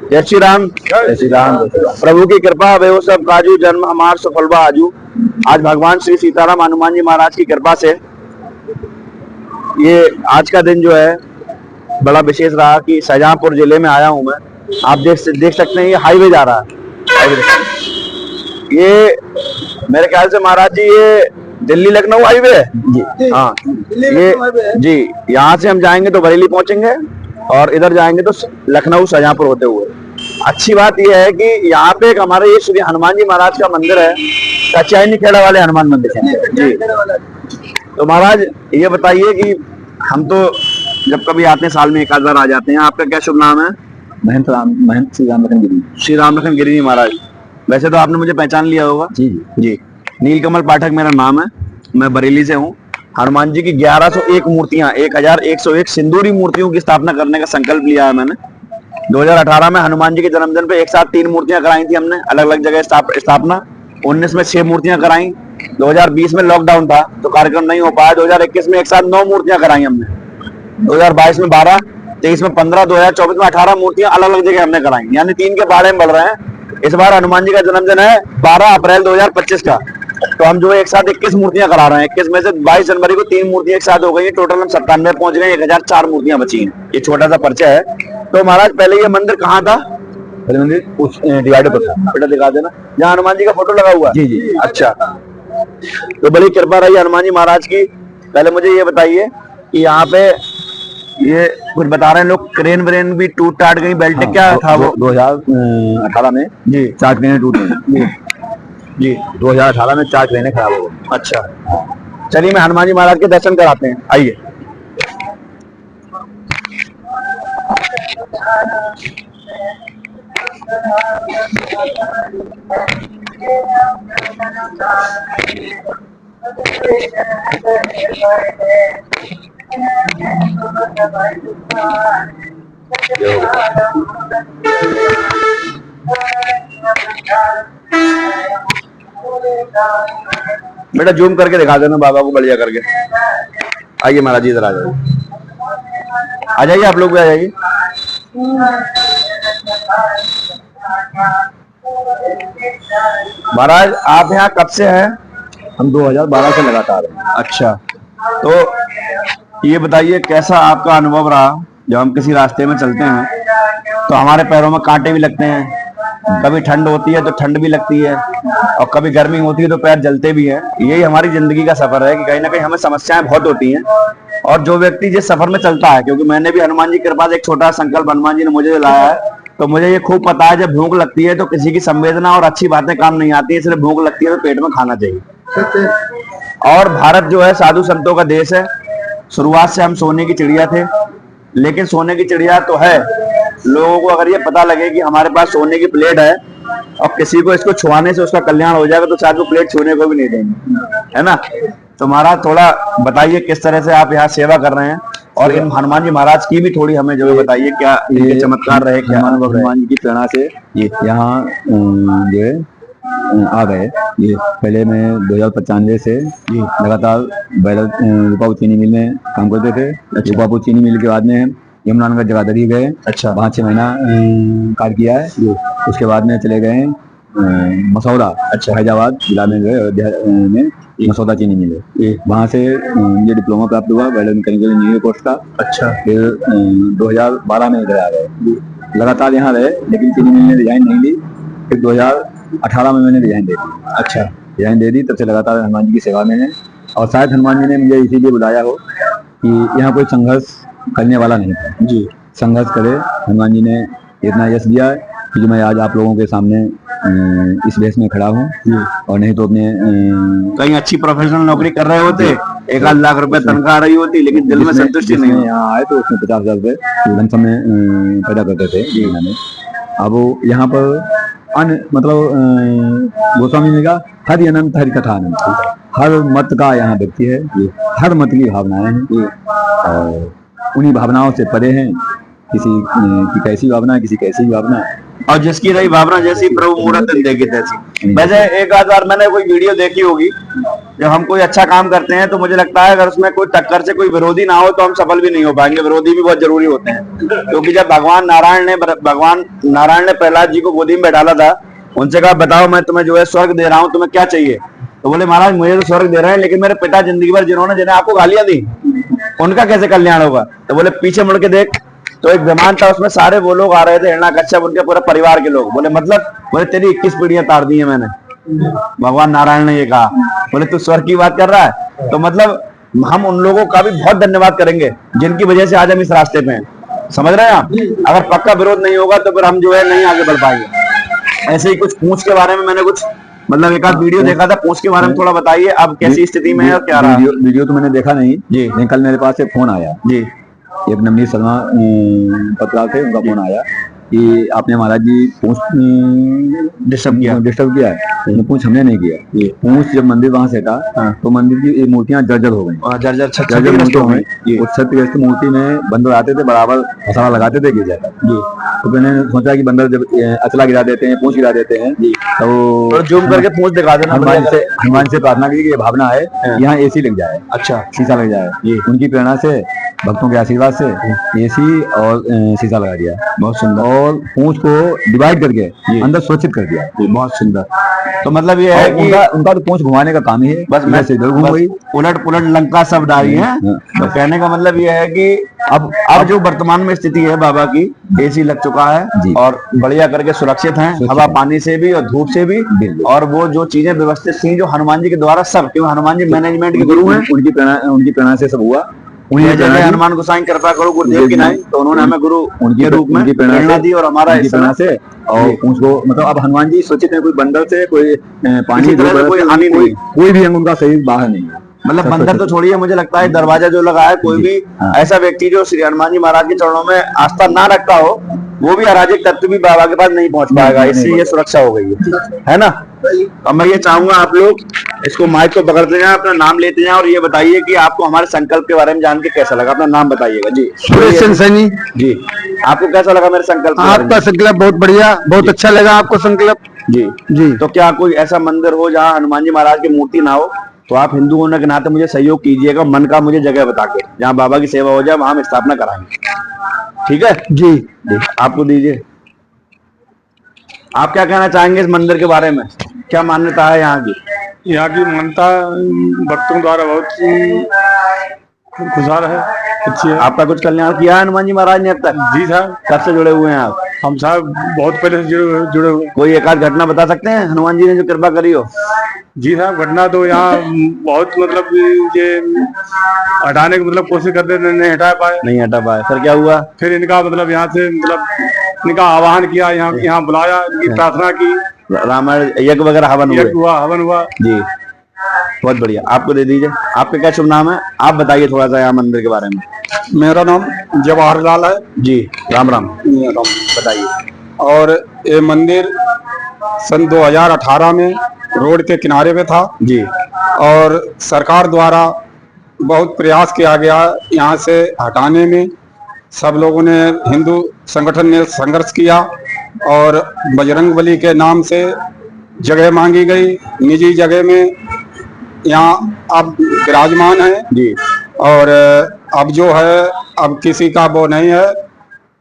जय श्री राम। जय श्री राम। प्रभु की कृपा वे वो सब काजू जन्म हमार सफलवा आजू। आज भगवान श्री सीताराम हनुमान जी महाराज की कृपा से ये आज का दिन जो है बड़ा विशेष रहा कि शाहजहांपुर जिले में आया हूं मैं। आप देख सकते हैं ये हाईवे जा रहा है। ये मेरे ख्याल से महाराज जी ये दिल्ली लखनऊ हाईवे है जी। हाँ ये जी, यहाँ से हम जाएंगे तो बरेली पहुंचेंगे और इधर जाएंगे तो लखनऊ शाहजहांपुर होते हुए। अच्छी बात यह है कि यहाँ पे एक हमारे ये श्री हनुमान जी महाराज का मंदिर है, कचाईनी खेड़ा वाले हनुमान मंदिर जी। तो महाराज ये बताइए कि हम तो जब कभी आते हैं साल में एक आध बार आ जाते हैं। आपका क्या शुभ नाम है? महंत श्री राम लखन गिरी। श्री राम लखन गिरी जी महाराज। वैसे तो आपने मुझे पहचान लिया होगा। जी जी। नीलकमल पाठक मेरा नाम है, मैं बरेली से हूँ। हनुमान जी की 1101 मूर्तियां, 1101 सिंदूरी मूर्तियों की स्थापना करने का संकल्प लिया है मैंने। 2018 में हनुमान जी के जन्मदिन पे एक साथ 3 मूर्तियां कराई थी हमने, अलग अलग जगह स्थापना। 19 में 6 मूर्तियां कराई। 2020 में लॉकडाउन था तो कार्यक्रम नहीं हो पाया। 2021 में एक साथ 9 मूर्तियां कराई हमने। 2022 में 12, 23 में 15, 2024 में 18 मूर्तियां अलग अलग जगह हमने कराई, यानी 3 के बारे में बढ़ रहे हैं। इस बार हनुमान जी का जन्मदिन है 12 अप्रैल 2025 का, तो हम जो एक साथ 21 मूर्तियां करा रहे हैं। 21 में से 22 जनवरी को 3 मूर्तियां एक साथ हो गई है। टोटल हम 97 पहुंच गए, 1004 मूर्तियां बची हैं। ये छोटा सा परिचय है। तो महाराज पहले ये मंदिर कहाँ था? पहले मंदिर उस डिवाइडर पर था। बेटा दिखा देना, जहाँ हनुमान जी का फोटो लगा हुआ। जी जी। अच्छा, तो बड़ी कृपा रही हनुमान जी महाराज की। पहले मुझे ये बताइए कि यहाँ पे ये कुछ बता रहे हैं लोग क्रेन व्रेन भी टूट टाट गई, बेल्ट क्या था वो? 2018 में जी 4 क्रेनें टूट गई जी। 2018 में 4 क्रेनें खराब हो गई। अच्छा, चलिए मैं हनुमान जी महाराज के दर्शन कराते हैं, आइए। बेटा जूम करके दिखा देना बाबा को बढ़िया करके। आइए महाराज जी इधर आ जाइए, आ जाइए आप लोग भी आ जाइए। महाराज आप यहाँ कब से हैं? हम 2012 से लगातार हैं। अच्छा, तो ये बताइए कैसा आपका अनुभव रहा जब हम किसी रास्ते में चलते हैं तो हमारे पैरों में कांटे भी लगते हैं, कभी ठंड होती है तो ठंड भी लगती है और कभी गर्मी होती है तो पैर जलते भी हैं। यही हमारी जिंदगी का सफर है कि कहीं ना कहीं हमें समस्याएं बहुत होती हैं। और जो व्यक्ति जिस सफर में चलता है, क्योंकि मैंने भी हनुमान जी की कृपा से एक छोटा संकल्प हनुमान जी ने मुझे लाया है, तो मुझे ये खूब पता है जब भूख लगती है तो किसी की संवेदना और अच्छी बातें काम नहीं आती है। इसलिए भूख लगती है तो पेट में खाना चाहिए। और भारत जो है साधु संतों का देश है। शुरुआत से हम सोने की चिड़िया थे, लेकिन सोने की चिड़िया तो है, लोगों को अगर ये पता लगे कि हमारे पास सोने की प्लेट है और किसी को इसको छुआने से उसका कल्याण हो जाएगा तो शायद वो प्लेट छूने को भी नहीं देंगे, है ना? तो महाराज थोड़ा बताइए किस तरह से आप यहाँ सेवा कर रहे हैं और इन हनुमान जी महाराज की भी थोड़ी हमें जो है बताइए, क्या ये चमत्कार रहे, क्या हनुमान जी की प्रेरणा से ये यहाँ जो है आ गए। ये पहले मैं 2095 से लगातार रूपापुर चीनी मिल में काम करते थे। रूपापुर चीनी मिल के बाद में यमुनानगर जगाधरी गए। अच्छा, वहाँ 6 महीना कार्य किया है। उसके बाद में चले गए मसौदा। अच्छा, हैदराबाद जिला में गए, अयोध्या में मसौदा चीनी मिल है। वहाँ से मुझे डिप्लोमा प्राप्त हुआ बैचलर मैकेनिकल इंजीनियर कोर्स का। अच्छा, फिर 2012 में इधर आ गए। लगातार यहाँ रहे, लेकिन चीनी मिल ने रिजाइन नहीं ली। फिर 2018 में मैंने रिजाइन दे दी। अच्छा, रिजाइन दे दी, तब से लगातार हनुमान जी की सेवा में है। और शायद हनुमान जी ने मुझे इसीलिए बुलाया हो कि यहाँ कोई संघर्ष करने वाला नहीं था जी, संघर्ष करे। हनुमान जी ने इतना यश दिया है कि मैं आज आप लोगों के सामने इस वेश में खड़ा हूँ। और नहीं तो अपने कहीं अच्छी प्रोफेशनल नौकरी कर रहे होते, 1 लाख रुपए तनख्वाह आ रही होती, लेकिन दिल में संतुष्टि नहीं। यहाँ आए तो उसमें 50,000 रुपए लमसम में पैदा करते थे जी मैंने। अब यहाँ पर अन्य मतलब गोस्वामी जी का हरि अनंत हरि कथा अनंत, हर मत का यहाँ व्यक्ति है, हर मत की भावनाएं हैं और उन्हीं भावनाओं से परे हैं। किसी की कैसी भावना है, किसी कैसी भावना, और जिसकी रही भावना जैसी प्रभु मूर्त देखी तैसी। वैसे एक आध बार मैंने कोई वीडियो देखी होगी जब हम कोई अच्छा काम करते हैं तो मुझे लगता है अगर उसमें कोई टक्कर से कोई विरोधी ना हो तो हम सफल भी नहीं हो पाएंगे। विरोधी भी बहुत जरूरी होते हैं, क्योंकि जब भगवान नारायण ने प्रहलाद जी को गोदी में बैठाला था, उनसे कहा बताओ मैं तुम्हें जो है स्वर्ग दे रहा हूँ, तुम्हें क्या चाहिए? तो बोले महाराज मुझे तो स्वर्ग दे रहे हैं, लेकिन मेरे पिता जिंदगी भर जिन्हें आपको गालियां दी, उनका कैसे कल्याण होगा? तो बोले पीछे मुड़ के देख, तो एक विमान था, उसमें सारे वो लोग आ रहे थे, हिरण्याकश्यप उनके पूरे परिवार के लोग। बोले मतलब? बोले तेरी 21 पीढ़ियां तार दी है मैंने। भगवान नारायण ने ये कहा। बोले तू स्वर्ग की बात कर रहा है? तो मतलब हम उन लोगों का भी बहुत धन्यवाद करेंगे जिनकी वजह से आज हम इस रास्ते पे हैं। समझ रहे हैं आप? अगर पक्का विरोध नहीं होगा तो फिर हम जो है नहीं आगे बढ़ पाएंगे। ऐसे ही कुछ पूंछ के बारे में मैंने कुछ मतलब एक आध वीडियो देखा था, पूंछ के बारे में थोड़ा बताइए, अब कैसी स्थिति में है और क्या रहा? वीडियो तो मैंने देखा नहीं जी, लेकिन कल मेरे पास एक फोन आया जी, एक नवनीत शर्मा पत्रकार थे, उनका फोन आया कि आपने महाराज जी पूंछ डिस्टर्ब किया है। पूंछ हमने नहीं किया। पूंछ जब मंदिर वहां से हटा तो मंदिर की मूर्तियां जर्जर हो गई, जर्जर हो गई। उस क्षतिग्रस्त मूर्ति में बंदर आते थे, बराबर मसाला लगाते थे गिर जाता जी। तो मैंने सोचा कि बंदर जब अचला गिरा देते हैं, पूंछ गिरा देते हैं जी, तो जूम करके पूंछ दिखा देना। हनुमान से प्रार्थना की कि ये भावना है यहाँ एसी लग जाए, अच्छा शीशा लग जाए। उनकी प्रेरणा से, भक्तों के आशीर्वाद से एसी और शीशा लगा दिया। बहुत सुंदर। और पूंछ को डिवाइड करके अंदर सुरक्षित कर दिया। बहुत सुंदर। तो मतलब ये है कि उनका तो पूंछ घुमाने का काम ही है, बस मैं इधर घूम गई, उलट पुलट लंका सब डाली है। तो कहने का मतलब ये है कि अब जो वर्तमान में स्थिति है बाबा की, एसी लग चुका है और बढ़िया करके सुरक्षित हैं, हवा पानी से भी और धूप से भी। और वो जो चीजें व्यवस्थित थी जो हनुमान जी के द्वारा, सब क्यों हनुमान जी मैनेजमेंट के गुरु हैं, उनकी प्रेरणा से सब हुआ। उन्हें जगह हनुमान गोसाई कृपा करो गुरुदेव की नहीं, तो उन्होंने हमें गुरु उनके रूप में प्रेरणा दी और हमारा इस तरह से। और उनको मतलब अब हनुमान जी सोचित है, कोई बंदर से कोई पानी कोई हानि नहीं, कोई भी अंग उनका शरीर बाहर नहीं है। मतलब बंदर तो छोड़िए, मुझे लगता है दरवाजा जो लगा है, कोई भी ऐसा व्यक्ति जो श्री हनुमान जी महाराज के चरणों में आस्था ना रखता हो, वो भी अराजक तत्व भी बाबा के पास नहीं पहुंच पाएगा। इससे ये सुरक्षा हो गई है ना। अब मैं ये चाहूंगा आप लोग इसको माइक को पकड़ते जाएं, अपना नाम लेते जाएं और ये बताइए कि आपको हमारे संकल्प के बारे में जान के कैसा लगा। अपना नाम बताइएगा जी। सुरेश सैनी जी, आपको कैसा लगा मेरे संकल्प? आपका संकल्प बहुत बढ़िया, बहुत अच्छा लगा आपको संकल्प जी जी। तो क्या कोई ऐसा मंदिर हो जहाँ हनुमान जी महाराज की मूर्ति ना हो, तो आप हिंदू होने के नाते मुझे सहयोग कीजिएगा, मन का मुझे जगह बता के, जहाँ बाबा की सेवा हो जाए वहां हम स्थापना कराएंगे। ठीक है जी। आपको दीजिए, आप क्या कहना चाहेंगे इस मंदिर के बारे में? क्या मान्यता है यहाँ की? यहाँ की मान्यता भक्तों द्वारा बहुत गुजार है, अच्छी है। आपका कुछ कल्याण किया है हनुमान जी महाराज ने अब तक? जी साहब। कब से जुड़े हुए हैं आप? हम साहब बहुत पहले से जुड़े हुए। कोई एक आध घटना बता सकते हैं हनुमान जी ने जो कृपा करी हो? जी साहब, घटना तो यहाँ बहुत मतलब ये हटाने की मतलब कोशिश करते थे, नहीं हटा पाए। फिर क्या हुआ? फिर इनका मतलब यहाँ से मतलब इनका आह्वान किया, यहाँ बुलाया, इनकी प्रार्थना की, रामायण यज्ञ वगैरह हवन हुआ जी। बहुत बढ़िया। आपको दे दीजिए। आपका क्या शुभ नाम है? आप बताइए थोड़ा सा यहाँ मंदिर के बारे में। मेरा नाम जवाहरलाल है जी। राम राम बताइए। और ये मंदिर सन 2018 में रोड के किनारे पे था जी, और सरकार द्वारा बहुत प्रयास किया गया यहाँ से हटाने में। सब लोगों ने, हिंदू संगठन ने संघर्ष किया और बजरंगबली के नाम से जगह मांगी गई, निजी जगह में यहाँ अब विराजमान है जी। और अब जो है, अब किसी का वो नहीं है,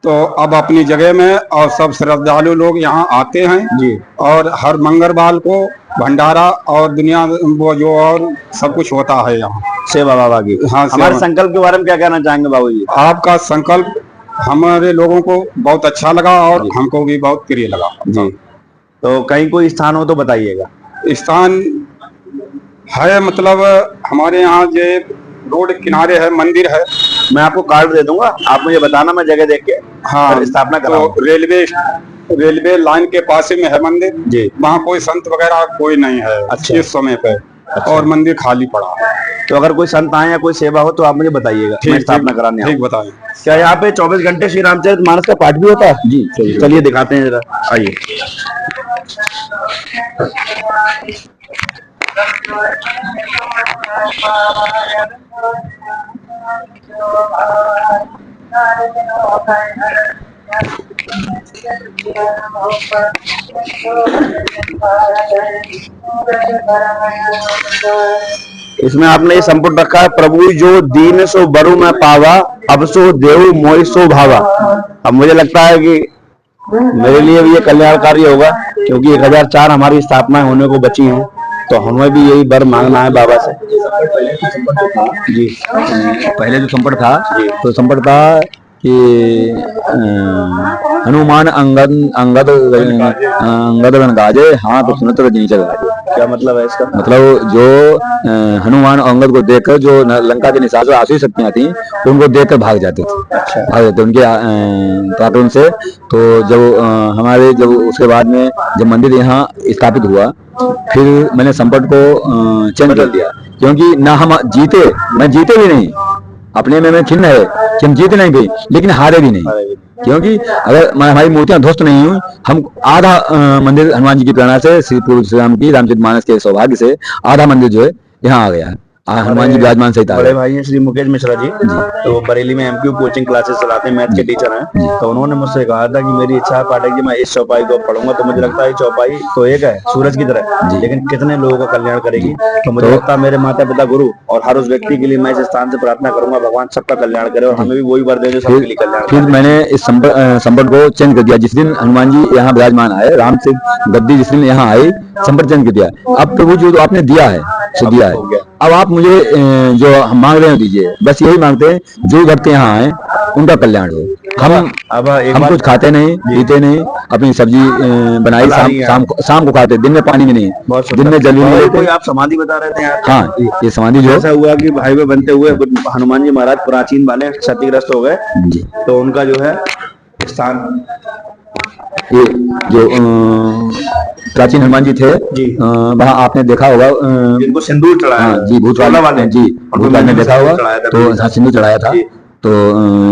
तो अब अपनी जगह में और सब श्रद्धालु लोग यहाँ आते हैं जी। और हर मंगलवार को भंडारा और दुनिया वो जो और सब कुछ होता है यहाँ, सेवा बाबा की। हाँ, हमारे संकल्प के बारे में क्या कहना चाहेंगे बाबू जी? आपका संकल्प हमारे लोगों को बहुत अच्छा लगा और हमको भी बहुत प्रिय लगा जी। तो कहीं कोई स्थान हो तो बताइएगा। स्थान है मतलब हमारे यहाँ जो रोड किनारे है, मंदिर है। मैं आपको कार्ड दे दूंगा, आप मुझे बताना, मैं जगह देख के हाँ स्थापना कराऊंगा। तो रेलवे लाइन के पास में है मंदिर जी। वहाँ कोई संत वगैरह कोई नहीं है अच्छा। इस समय पे अच्छा। और मंदिर खाली पड़ा है। तो अगर कोई संत आए या कोई सेवा हो तो आप मुझे बताइएगा, मैं स्थापना कराने। ठीक, बताएं। क्या यहाँ पे 24 घंटे श्री रामचरितमानस का पाठ भी होता है जी? चलिए दिखाते हैं जरा, आइए। इसमें आपने ये संपुट रखा है, प्रभु जो दीन सो बरु मैं पावा, अब सो देव मोहि सो भावा। अब मुझे लगता है कि मेरे लिए भी ये कल्याणकारी होगा, क्योंकि 1004 हमारी स्थापनाएं होने को बची हैं, तो हमें भी यही वर मांगना है बाबा से। जी, पहले जो संपट था तो संपट था कि हनुमान अंगद अंगद अंगद गण गाजे, हाँ तो सुनत नहीं चल। क्या मतलब है इसका? मतलब जो हनुमान और अंगद को देखकर जो लंका के निशाचर आसुरी शक्तियां थी तो उनको देखकर भाग जाते थे। अच्छा। भाग जाते उनके कार्टून से। तो जब हमारे जब उसके बाद में जब मंदिर यहाँ स्थापित हुआ, फिर मैंने संपट को चेंज कर दिया, क्योंकि ना हम जीते, मैं जीते भी नहीं, अपने में खिन्न है कि हम जीत नहीं गए लेकिन हारे भी नहीं, क्योंकि अगर हमारी मूर्तियां ध्वस्त नहीं हुई, हम आधा मंदिर हनुमान जी की प्रेरणा से, श्री राम की रामचरितमानस के सौभाग्य से आधा मंदिर जो है यहाँ आ गया है, हनुमान जी विराजमान सहित आ बड़े गए। भाई हैं श्री मुकेश मिश्रा जी, तो बरेली में एमक्यू कोचिंग क्लासेस चलाते हैं, मैथ के टीचर हैं। तो उन्होंने मुझसे कहा था कि मेरी इच्छा है पाठक जी मैं इस चौपाई को पढ़ूंगा, तो मुझे लगता है ये चौपाई तो एक है सूरज की तरह, लेकिन कितने लोगों का कल्याण करेगी। तो मुझे लगता है मेरे माता पिता गुरु और हर उस व्यक्ति के लिए मैं इस स्थान से प्रार्थना करूंगा, भगवान सबका कल्याण करे और हमें भी वही वर दे जो सबके लिए कल्याण। फिर मैंने इस संपट को चेंज कर दिया। जिस दिन हनुमान जी यहाँ विराजमान आए, राम से गद्दी जिस दिन यहाँ आई, संपट चेंज कर दिया। अब प्रभु जो आपने दिया है सो दिया है, अब आप मुझे जो हम मांग रहे हैं दीजिए, बस यही मांगते हैं जो भक्त यहाँ आए उनका कल्याण हो। हम कुछ खाते नहीं पीते नहीं, अपनी सब्जी बनाई शाम को खाते, दिन में पानी भी नहीं, दिन में जल भी नहीं लेते। आप समाधि बता रहे थे? हाँ, ये समाधि जो ऐसा हुआ कि हाईवे बनते हुए हनुमान जी महाराज प्राचीन वाले क्षतिग्रस्त हो गए, तो उनका जो है स्थान, ये जो प्राचीन हनुमान जी थे वहाँ आपने देखा होगा जिनको सिंदूर चढ़ाया जी, भूतवाल वाले जी, भूतवाल ने देखा होगा, तो सिंदूर चढ़ाया था। तो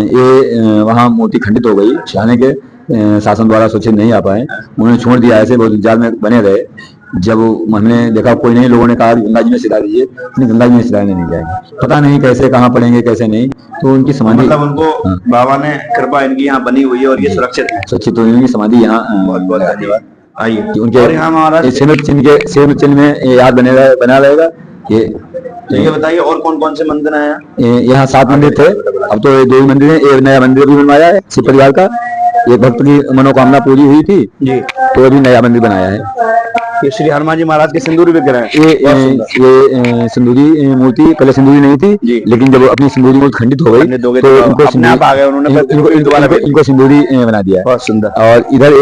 ये वहाँ मूर्ति खंडित हो गई, शाहने के शासन द्वारा सूचित नहीं आ पाए, उन्होंने छोड़ दिया, ऐसे बहुत इंतजार में बने रहे। जब हमने देखा कोई नहीं, लोगों ने कहा गंगा जी में सिला दीजिए, गंगा जी में सिलाने नहीं जाएंगे, पता नहीं कैसे कहाँ पड़ेंगे कैसे नहीं, तो उनकी समाधि, मतलब उनको बाबा ने कृपा इनकी यहाँ बनी हुई है और ये सुरक्षित हुई, उनकी समाधि यहाँ। बहुत बहुत धन्यवाद। आइए उनके यहाँ महाराज चिन्ह में याद बना रहेगा। ये बताइए और कौन कौन से मंदिर हैं? यहाँ 7 मंदिर थे, अब तो 2 ही मंदिर हैं। एक नया मंदिर भी बनवाया है शिव परिवार का, एक भक्त की मनोकामना पूरी हुई थी जी, तो अभी नया मंदिर बनाया है। ये श्री हनुमान जी महाराज के सिंदूरी विग्रह है। ये सिंदूरी मूर्ति पहले सिंदूरी नहीं थी, लेकिन जब अपनी सिंदूरी मूर्ति खंडित हो गई तो इनको सिंदूरी बना दिया। बहुत सुंदर। और इधर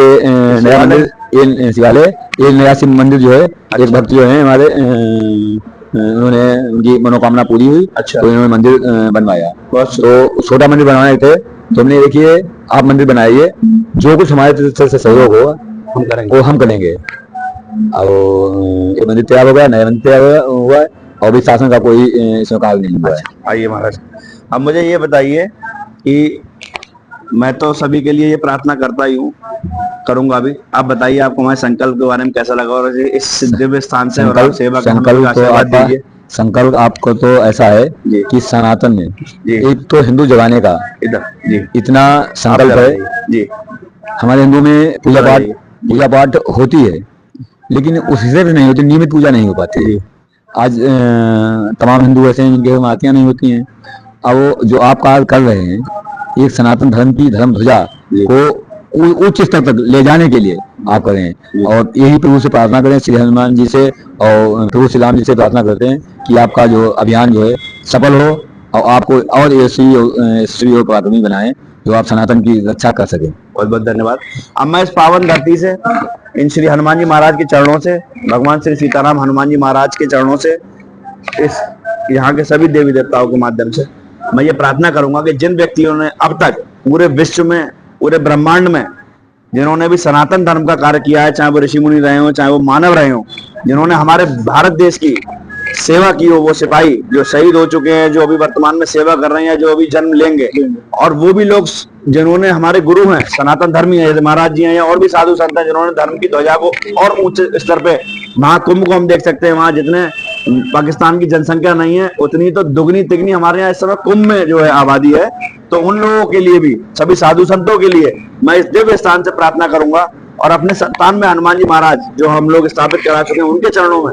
नया मंदिर शिवालय, ये नया शिव मंदिर जो है, एक भक्त जो है हमारे, उन्होंने उनकी मनोकामना पूरी हुई, तो इन्होंने मंदिर बनवाया। तो छोटा मंदिर बनवाए थे, तो हमने देखिए आप मंदिर बनाइए, जो कुछ हमारे तरफ से सहयोग हो वो हम करेंगे। और ये मंदिर तैयार हो गया, नया मंदिर तैयार हुआ है, और अभी शासन का कोई इसमें काल नहीं हुआ है। आइए महाराज, अब मुझे ये बताइए कि मैं तो सभी के लिए ये प्रार्थना करता ही हूँ, करूंगा भी, आप बताइए आपको हमारे संकल्प के बारे में कैसा लगा और इस दिव्य स्थान से सेवा का संकल्प आपको तो ऐसा है कि सनातन में एक तो हिंदू जगाने का इतना संकल्प है जी। हमारे हिंदू में पूजा पाठ होती है, लेकिन उस हिसाब से नहीं होती, नियमित पूजा नहीं हो पाती। आज तमाम हिंदू ऐसे हैं जिनके आरतियां नहीं होती हैं। अब जो आप कार्य कर रहे हैं, एक सनातन धर्म की धर्म ध्वजा को उच्च स्तर तक ले जाने के लिए आप करें, और यही प्रभु से प्रार्थना करें, श्री हनुमान जी से और प्रभु श्री राम जी से प्रार्थना करते हैं कि आपका जो अभियान जो है सफल हो, और आपको और श्री और पराक्रमी बनाएं जो आप सनातन की रक्षा कर सकें। बहुत बहुत धन्यवाद। अब मैं इस पावन धरती से, इन श्री हनुमान जी महाराज के चरणों से, भगवान श्री सीताराम हनुमान जी महाराज के चरणों से, इस यहाँ के सभी देवी देवताओं के माध्यम से मैं ये प्रार्थना करूंगा कि जिन व्यक्तियों ने अब तक पूरे विश्व में, पूरे ब्रह्मांड में, जिन्होंने भी सनातन धर्म का कार्य किया है, चाहे वो ऋषि मुनि रहे हो, चाहे वो मानव रहे हो, जिन्होंने हमारे भारत देश की सेवा की हो, वो सिपाही जो शहीद हो चुके हैं, जो अभी वर्तमान में सेवा कर रहे हैं, जो अभी जन्म लेंगे, और वो भी लोग जिन्होंने हमारे गुरु हैं, सनातन धर्मी है, जैसे महाराज जी हैं, या और भी साधु संत हैं जिन्होंने धर्म की ध्वजा को और ऊंचे स्तर पे, महाकुंभ को हम देख सकते हैं, वहां जितने पाकिस्तान की जनसंख्या नहीं है उतनी, तो दुगनी तिगनी हमारे यहाँ इस समय कुंभ में जो है आबादी है। तो उन लोगों के लिए भी, सभी साधु संतों के लिए मैं इस दिव्य स्थान से प्रार्थना करूंगा और अपने संतान में हनुमान जी महाराज जो हम लोग स्थापित करा चुके हैं उनके चरणों में,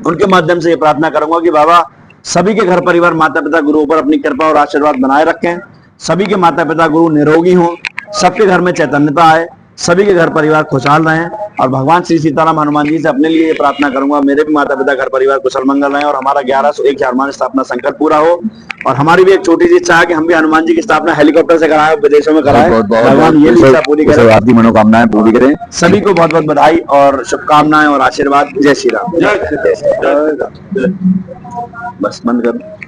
उनके माध्यम से ये प्रार्थना करूंगा कि बाबा सभी के घर परिवार माता पिता गुरुओं पर अपनी कृपा और आशीर्वाद बनाए रखें, सभी के माता पिता गुरु निरोगी हों, सबके घर में चैतन्यता आए, सभी के घर परिवार खुशहाल रहें। और भगवान श्री सीताराम हनुमान जी से अपने लिए ये प्रार्थना करूंगा मेरे भी माता पिता घर परिवार कुशल मंगल रहें और हमारा 1101 हनुमान स्थापना संकल्प पूरा हो। और हमारी भी एक छोटी सी इच्छा है कि हम भी हनुमान जी की स्थापना हेलीकॉप्टर से कराएं, विदेशों में कराएं। भगवान ये भी इच्छा पूरी करें, आपकी मनोकामनाएं पूरी करें। सभी को बहुत बहुत बधाई और शुभकामनाएं और आशीर्वाद। जय श्री राम। बस बंद कर।